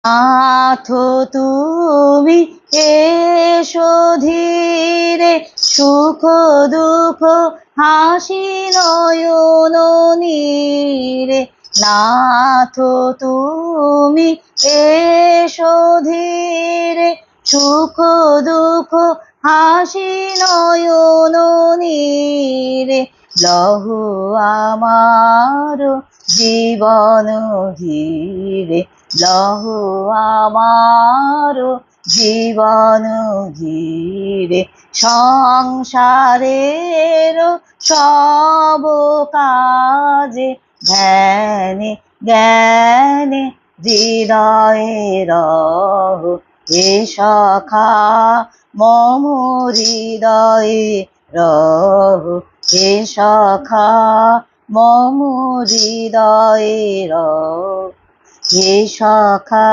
নাথ তুমি এসো ধীরে, সুখ দুঃখ হাসি নয়ন নীরে। নাথ তুমি এসো ধীরে, সুখ দুঃখ হাসি নয়ন নীরে। লহো আমার জীবন ঘিরে, লহো আমার জীবন ঘিরে। সংসারের সব কাজে ধ্যানে জ্ঞানে হৃদয়ে রহ। এ সখা মম হৃদয়ে রহ, হে সখা মম হৃদয়ে রহ, হে সখা।